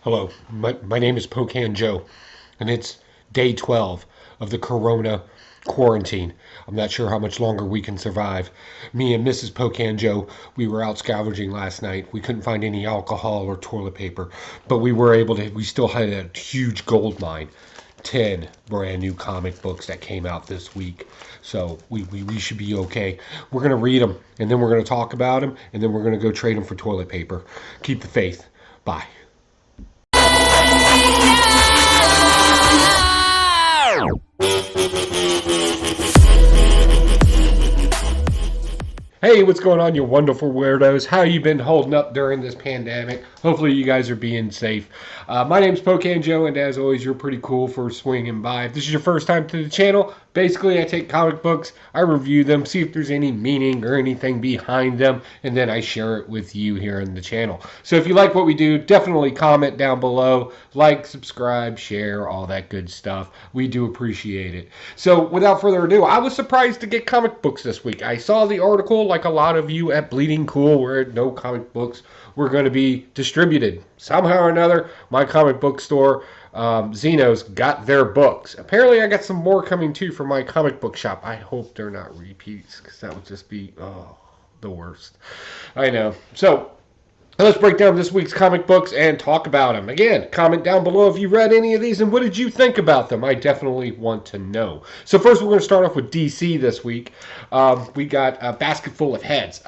Hello, my name is Pocan Joe, and it's day 12 of the Corona quarantine. I'm not sure how much longer we can survive. Me and Mrs. Pocan Joe, we were out scavenging last night. We couldn't find any alcohol or toilet paper, but we still had a huge gold mine. 10 brand new comic books that came out this week. So we should be okay. We're going to read them, and then we're going to talk about them, and then we're going to go trade them for toilet paper. Keep the faith. Bye. Hey, what's going on, you wonderful weirdos? How you been holding up during this pandemic? Hopefully you guys are being safe. My name's Pocan Joe, and as always, you're pretty cool for swinging by. If this is your first time to the channel, basically I take comic books, I review them, see if there's any meaning or anything behind them, and then I share it with you here in the channel. So if you like what we do, definitely comment down below, like, subscribe, share, all that good stuff. We do appreciate it. So without further ado, I was surprised to get comic books this week. I saw the article, like a lot of you, at Bleeding Cool, where no comic books were going to be distributed. Somehow or another, my comic book store, Zeno's, got their books. Apparently I got some more coming too from my comic book shop. I hope they're not repeats, because that would just be the worst. I know. So let's break down this week's comic books and talk about them. Again, comment down below if you read any of these and what did you think about them. I definitely want to know. So first we're going to start off with DC this week. We got a basket full of heads.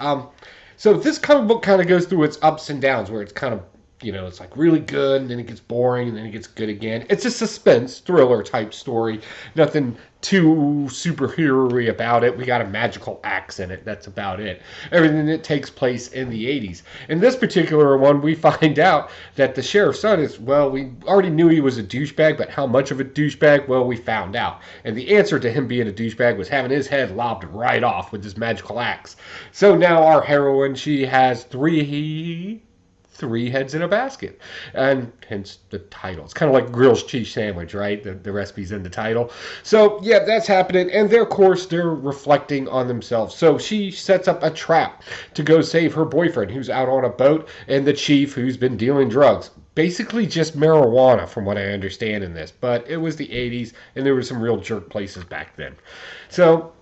So this comic book kind of goes through its ups and downs, where it's kind of, it's like really good, and then it gets boring, and then it gets good again. It's a suspense thriller type story. Nothing too superhero-y about it. We got a magical axe in it. That's about it. Everything that takes place in the 80s. In this particular one, we find out that the sheriff's son is, well, we already knew he was a douchebag, but how much of a douchebag? Well, we found out. And the answer to him being a douchebag was having his head lobbed right off with this magical axe. So now our heroine, she has three heads in a basket, and hence the title. It's kind of like grilled cheese sandwich, right? The recipe's in the title. So yeah, that's happening, and of course they're reflecting on themselves. So she sets up a trap to go save her boyfriend, who's out on a boat, and the chief, who's been dealing drugs. Basically just marijuana, from what I understand in this, but it was the 80s, and there were some real jerk places back then. So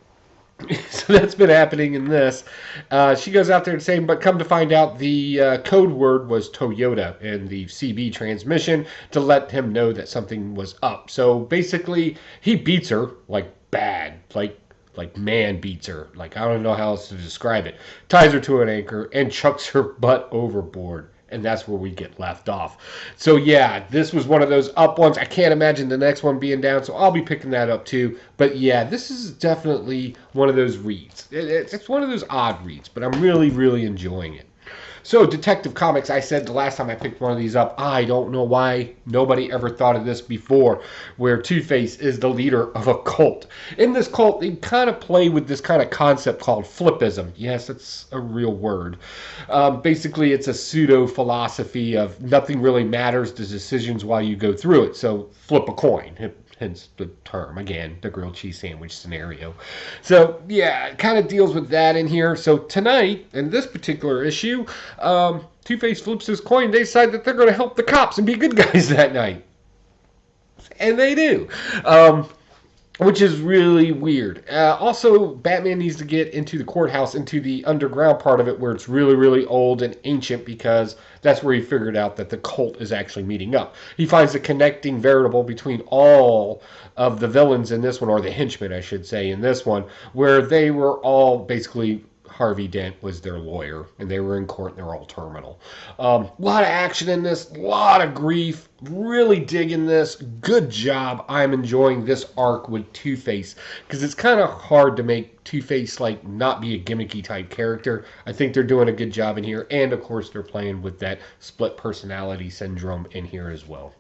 that's been happening in this. She goes out there and saying, but come to find out, the code word was Toyota in the CB transmission to let him know that something was up. So basically, he beats her like bad, like man beats her. Like, I don't know how else to describe it. Ties her to an anchor and chucks her butt overboard. And that's where we get left off. So yeah, this was one of those up ones. I can't imagine the next one being down, so I'll be picking that up too. But yeah, this is definitely one of those reads. It's one of those odd reads, but I'm really, really enjoying it. So Detective Comics, I said the last time I picked one of these up, I don't know why nobody ever thought of this before, where Two-Face is the leader of a cult. In this cult, they kind of play with this kind of concept called flippism. Yes, it's a real word. Basically, it's a pseudo-philosophy of nothing really matters, the decisions while you go through it. So flip a coin. Hence the term, again, the grilled cheese sandwich scenario. So yeah, it kind of deals with that in here. So tonight, in this particular issue, Two-Face flips his coin. They decide that they're going to help the cops and be good guys that night. And they do. Which is really weird. Also, Batman needs to get into the courthouse, into the underground part of it, where it's really, really old and ancient, because that's where he figured out that the cult is actually meeting up. He finds a connecting variable between all of the villains in this one, or the henchmen, I should say, in this one, where they were all basically... Harvey Dent was their lawyer, and they were in court, and they were all terminal. A lot of action in this, a lot of grief. Really digging this. Good job. I'm enjoying this arc with Two-Face, because it's kind of hard to make Two-Face like not be a gimmicky type character. I think they're doing a good job in here, and of course they're playing with that split personality syndrome in here as well.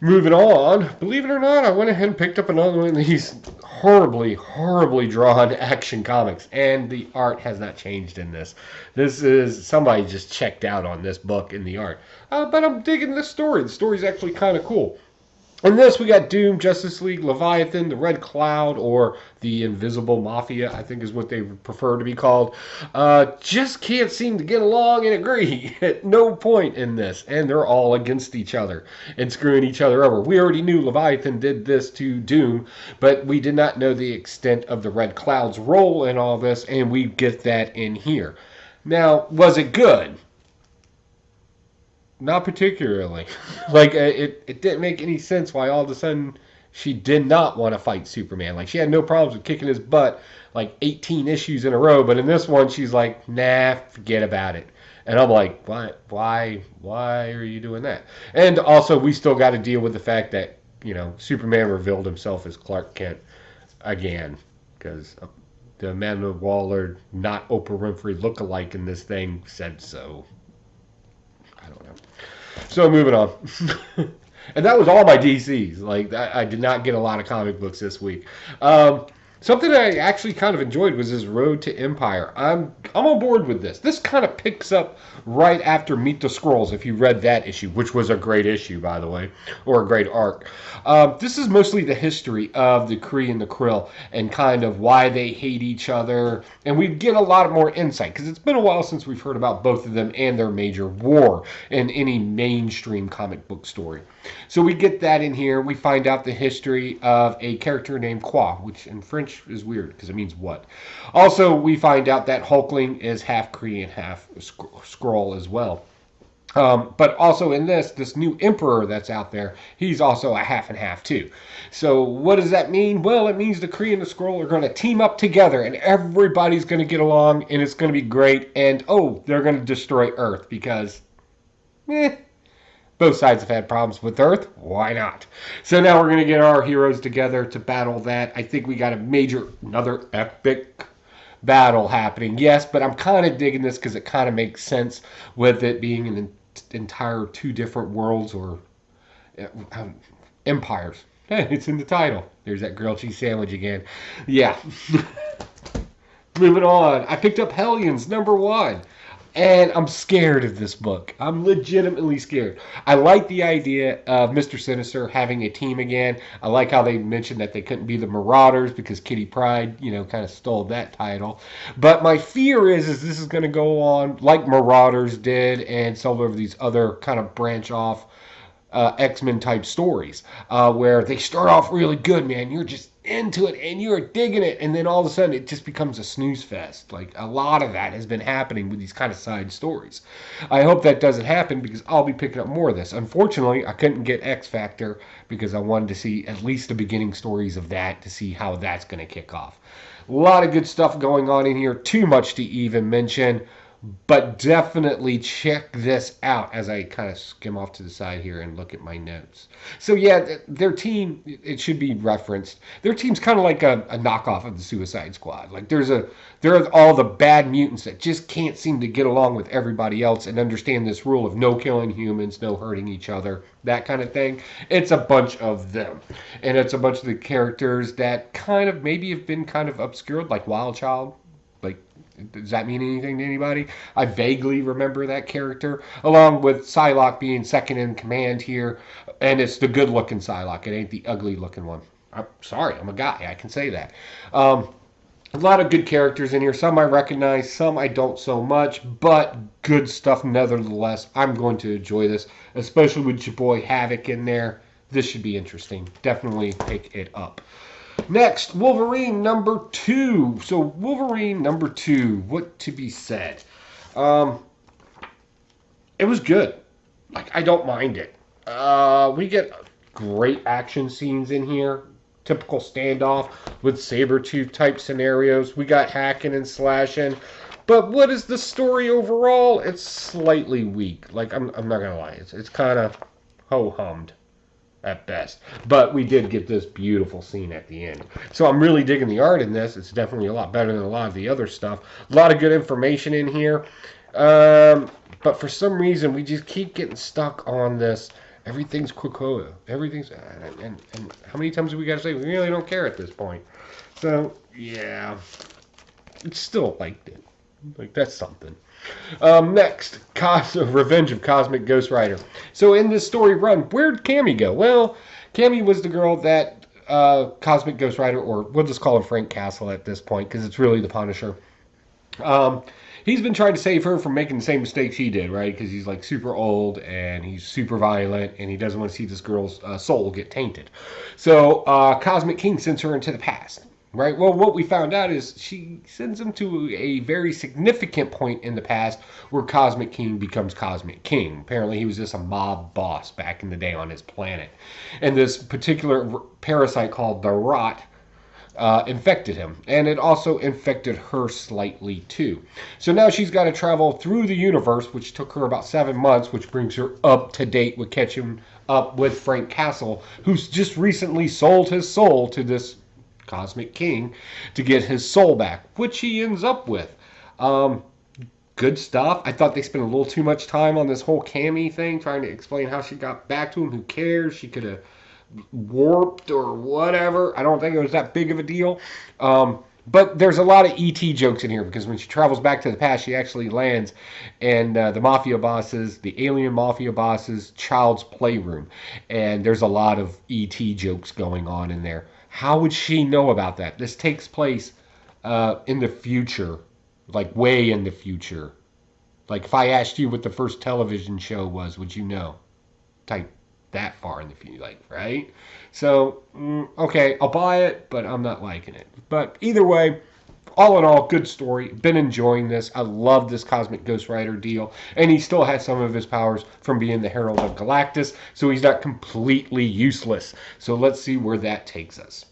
Moving on, believe it or not, I went ahead and picked up another one of these horribly, horribly drawn Action Comics, and the art has not changed in this. This is, somebody just checked out on this book in the art. But I'm digging this story. The story's actually kind of cool. In this, we got Doom, Justice League, Leviathan, the Red Cloud, or the Invisible Mafia, I think is what they prefer to be called. Just can't seem to get along and agree at no point in this. And they're all against each other and screwing each other over. We already knew Leviathan did this to Doom, but we did not know the extent of the Red Cloud's role in all this, and we get that in here. Now, was it good? Not particularly. Like, it didn't make any sense why all of a sudden she did not want to fight Superman. Like, she had no problems with kicking his butt like 18 issues in a row, but in this one, she's like, nah, forget about it. And I'm like, why are you doing that? And also, we still got to deal with the fact that, Superman revealed himself as Clark Kent again. Because the Amanda Waller, not Oprah Winfrey look-alike in this thing said so. I don't know. So moving on. And that was all my DCs. Like, I did not get a lot of comic books this week. Something that I actually kind of enjoyed was this Road to Empire. I'm on board with this. This kind of picks up right after Meet the Skrulls, if you read that issue, which was a great issue, by the way, or a great arc. This is mostly the history of the Kree and the Krill and kind of why they hate each other. And we get a lot more insight, because it's been a while since we've heard about both of them and their major war in any mainstream comic book story. So we get that in here. We find out the history of a character named Qua, which in French is weird because it means what. Also, we find out that Hulkling is half Kree and half Skrull as well. But also in this new emperor that's out there, he's also a half and half too. So what does that mean? Well, it means the Kree and the Skrull are going to team up together and everybody's going to get along and it's going to be great. And they're going to destroy Earth because, both sides have had problems with Earth. Why not? So now we're going to get our heroes together to battle that. I think we got another epic battle happening. Yes, but I'm kind of digging this because it kind of makes sense with it being an entire two different worlds or empires. Hey, it's in the title. There's that grilled cheese sandwich again. Yeah. Moving on. I picked up Hellions #1. And I'm scared of this book. I'm legitimately scared. I like the idea of Mr. Sinister having a team again. I like how they mentioned that they couldn't be the Marauders because Kitty Pryde, kind of stole that title. But my fear is this is going to go on like Marauders did and some of these other kind of branch off X-Men type stories where they start off really good, man. You're just into it and you're digging it, and then all of a sudden it just becomes a snooze fest. Like, a lot of that has been happening with these kind of side stories. I hope that doesn't happen because I'll be picking up more of this. Unfortunately, I couldn't get X Factor because I wanted to see at least the beginning stories of that to see how that's going to kick off. A lot of good stuff going on in here, too much to even mention. But definitely check this out as I kind of skim off to the side here and look at my notes. So yeah, their team, it should be referenced. Their team's kind of like a knockoff of the Suicide Squad. Like there are all the bad mutants that just can't seem to get along with everybody else and understand this rule of no killing humans, no hurting each other, that kind of thing. It's a bunch of them. And it's a bunch of the characters that kind of maybe have been kind of obscured, like Wild Child. Like, does that mean anything to anybody? I vaguely remember that character, along with Psylocke being second in command here, and it's the good-looking Psylocke. It ain't the ugly-looking one. I'm sorry, I'm a guy. I can say that. A lot of good characters in here. Some I recognize, some I don't so much, but good stuff nevertheless. I'm going to enjoy this, especially with your boy Havoc in there. This should be interesting. Definitely pick it up. Next, Wolverine #2. So Wolverine #2, what to be said? It was good. Like, I don't mind it. We get great action scenes in here. Typical standoff with Sabretooth type scenarios. We got hacking and slashing. But what is the story overall? It's slightly weak. Like, I'm not going to lie. It's kind of ho-hummed at best. But we did get this beautiful scene at the end. So I'm really digging the art in this. It's definitely a lot better than a lot of the other stuff. A lot of good information in here. But for some reason, we just keep getting stuck on this. Everything's Krakoa. Everything's... And how many times do we got to say we really don't care at this point? So, yeah. It's still like it. Like, that's something. Next, Revenge of Cosmic Ghost Rider. So in this story run, where'd Cammy go? Well, Cammy was the girl that Cosmic Ghost Rider, or we'll just call him Frank Castle at this point, because it's really the Punisher. Um, he's been trying to save her from making the same mistakes he did, right? Because he's like super old and he's super violent and he doesn't want to see this girl's soul get tainted. So Cosmic King sends her into the past. Right. Well, what we found out is she sends him to a very significant point in the past where Cosmic King becomes Cosmic King. Apparently, he was just a mob boss back in the day on his planet, and this particular parasite called the Rot infected him, and it also infected her slightly too. So now she's got to travel through the universe, which took her about 7 months, which brings her up to date with catching up with Frank Castle, who's just recently sold his soul to this Cosmic King to get his soul back, which he ends up with. Good stuff. I thought they spent a little too much time on this whole Cammy thing, trying to explain how she got back to him. Who cares? She could have warped or whatever. I don't think it was that big of a deal. But there's a lot of E.T. jokes in here because when she travels back to the past, she actually lands in the mafia bosses, the alien mafia bosses' child's playroom. And there's a lot of E.T. jokes going on in there. How would she know about that? This takes place in the future, like way in the future. Like if I asked you what the first television show was, would you know? Type that far in the future, like, right? So, okay, I'll buy it, but I'm not liking it. But either way, all in all, good story. Been enjoying this. I love this Cosmic Ghost Rider deal. And he still has some of his powers from being the Herald of Galactus, so he's not completely useless. So let's see where that takes us.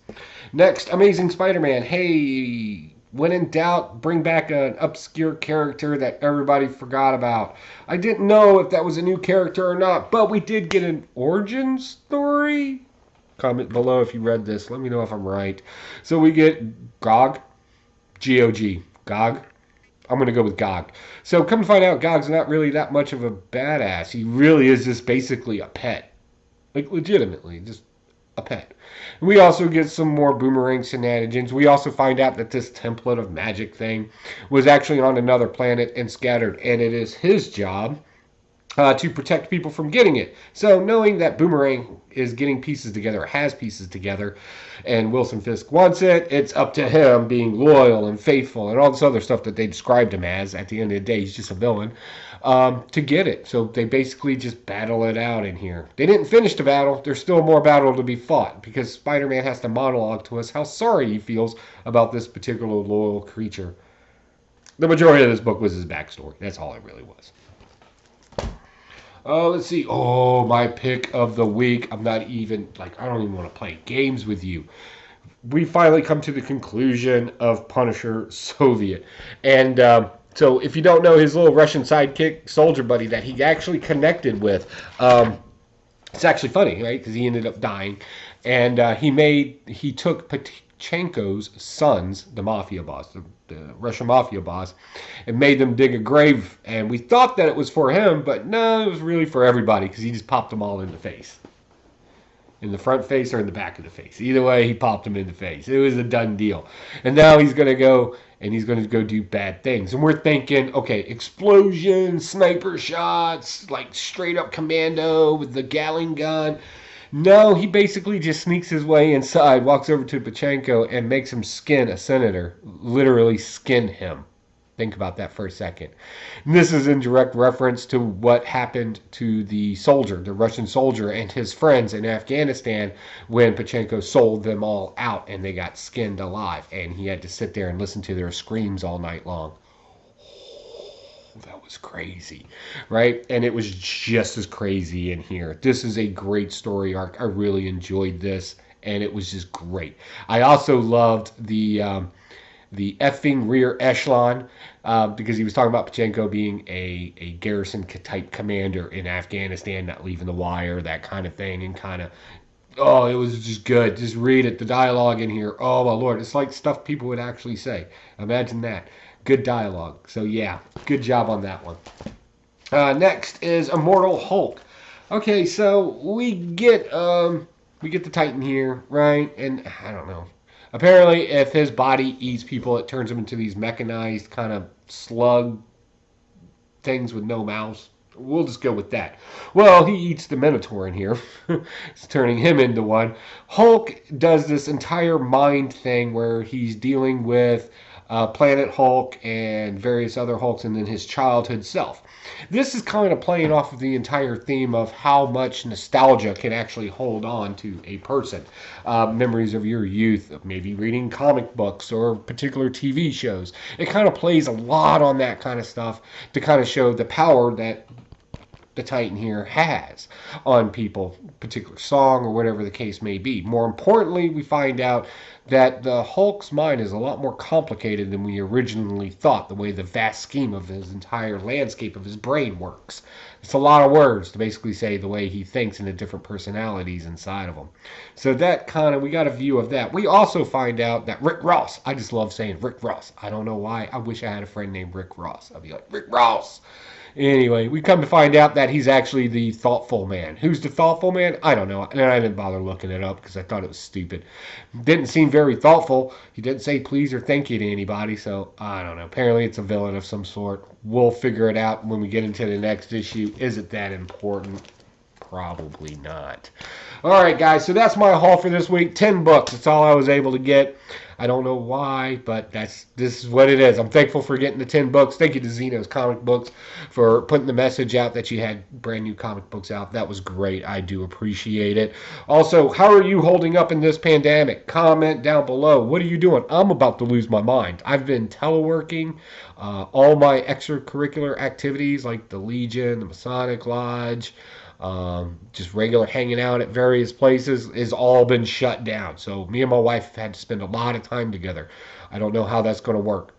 Next, Amazing Spider-Man. Hey, when in doubt, bring back an obscure character that everybody forgot about. I didn't know if that was a new character or not, but we did get an origin story. Comment below if you read this. Let me know if I'm right. So we get Gog. G-O-G. Gog. I'm going to go with Gog. So come to find out, Gog's not really that much of a badass. He really is just basically a pet. Like, legitimately, just a pet. We also get some more Boomerang shenanigans. We also find out that this template of magic thing was actually on another planet and scattered, and it is his job to protect people from getting it. So knowing that Boomerang is getting pieces together, has pieces together, and Wilson Fisk wants it, it's up to him being loyal and faithful and all this other stuff that they described him as. At the end of the day, he's just a villain, to get it. So they basically just battle it out in here. They didn't finish the battle. There's still more battle to be fought because Spider-Man has to monologue to us how sorry he feels about this particular loyal creature. The majority of this book was his backstory. That's all it really was. Let's see. Oh, my pick of the week. I don't even want to play games with you. We finally come to the conclusion of Punisher Soviet. And so if you don't know his little Russian sidekick, soldier buddy that he actually connected with, it's actually funny, right? Because he ended up dying. And he took Pachenko's sons, the mafia boss, the Russian mafia boss, and made them dig a grave. And we thought that it was for him, but no, it was really for everybody because he just popped them all in the face. In the front face or in the back of the face. Either way, he popped them in the face. It was a done deal. And now he's going to go do bad things. And we're thinking, okay, explosions, sniper shots, like straight up commando with the Gatling gun. No, he basically just sneaks his way inside, walks over to Pachenko, and makes him skin a senator. Literally skin him. Think about that for a second. And this is in direct reference to what happened to the soldier, the Russian soldier, and his friends in Afghanistan when Pachenko sold them all out and they got skinned alive. And he had to sit there and listen to their screams all night long. That was crazy, right? And it was just as crazy in here. This is a great story arc. I really enjoyed this, and it was just great. I also loved the effing rear echelon because he was talking about Pachenko being a garrison type commander in Afghanistan, not leaving the wire, that kind of thing, and kind of, oh, it was just good. Just read it. The dialogue in here, oh my Lord, it's like stuff people would actually say. Imagine that. Good dialogue. So yeah, good job on that one. Next is Immortal Hulk. Okay, so we get the Titan here, right? And I don't know. Apparently, if his body eats people, it turns them into these mechanized kind of slug things with no mouths. We'll just go with that. Well, he eats the Minotaur in here. It's turning him into one. Hulk does this entire mind thing where he's dealing with Planet Hulk and various other Hulks and then his childhood self. This is kind of playing off of the entire theme of how much nostalgia can actually hold on to a person. Memories of your youth, of maybe reading comic books or particular TV shows. It kind of plays a lot on that kind of stuff to kind of show the power that the Titan here has on people, particular song or whatever the case may be. More importantly, we find out that the Hulk's mind is a lot more complicated than we originally thought, the way the vast scheme of his entire landscape of his brain works. It's a lot of words to basically say the way he thinks and the different personalities inside of him. So that kind of, we got a view of that. We also find out that Rick Ross, I just love saying Rick Ross. I don't know why. I wish I had a friend named Rick Ross. I'd be like, Rick Ross! Anyway, we come to find out that he's actually the thoughtful man. Who's the thoughtful man? I don't know. And I didn't bother looking it up because I thought it was stupid. Didn't seem very thoughtful. He didn't say please or thank you to anybody, so I don't know. Apparently it's a villain of some sort. We'll figure it out when we get into the next issue. Is it that important? Probably not. Alright guys, so that's my haul for this week. 10 books. That's all I was able to get. I don't know why, but this is what it is. I'm thankful for getting the 10 books. Thank you to Zeno's Comic Books for putting the message out that you had brand new comic books out. That was great. I do appreciate it. Also, how are you holding up in this pandemic? Comment down below. What are you doing? I'm about to lose my mind. I've been teleworking. All my extracurricular activities like the Legion, the Masonic Lodge, just regular hanging out at various places has all been shut down. So me and my wife have had to spend a lot of time together. I don't know how that's going to work.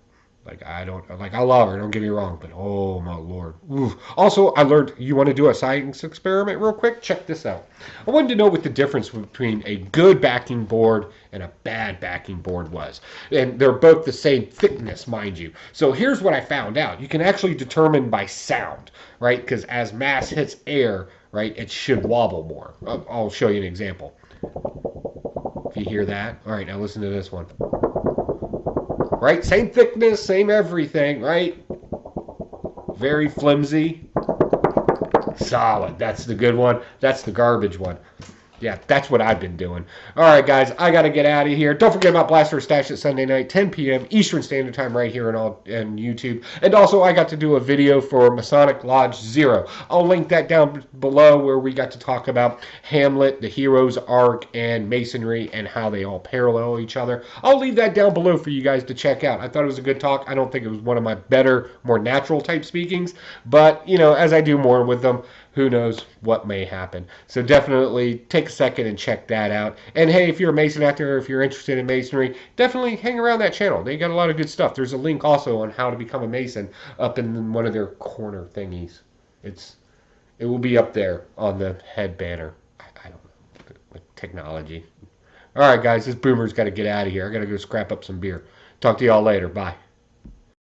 I love her, don't get me wrong, but oh my lord. Oof. Also, I learned, you want to do a science experiment real quick? Check this out. I wanted to know what the difference between a good backing board and a bad backing board was. And they're both the same thickness, mind you. So here's what I found out. You can actually determine by sound, right? Because as mass hits air, right, it should wobble more. I'll show you an example. If you hear that. All right, now listen to this one. Right? Same thickness, same everything, right? Very flimsy. Solid. That's the good one. That's the garbage one. Yeah, that's what I've been doing. All right, guys, I got to get out of here. Don't forget about Blaster Stash at Sunday night, 10 p.m. Eastern Standard Time right here on YouTube. And also, I got to do a video for Masonic Lodge Zero. I'll link that down below where we got to talk about Hamlet, the hero's arc, and Masonry, and how they all parallel each other. I'll leave that down below for you guys to check out. I thought it was a good talk. I don't think it was one of my better, more natural type speakings. But, you know, as I do more with them, who knows what may happen. So definitely take a second and check that out. And hey, if you're a Mason out there, if you're interested in Masonry, definitely hang around that channel. They got a lot of good stuff. There's a link also on how to become a Mason up in one of their corner thingies. It will be up there on the head banner. I don't know, with technology. All right, guys, this boomer's got to get out of here. I got to go scrap up some beer. Talk to y'all later. Bye.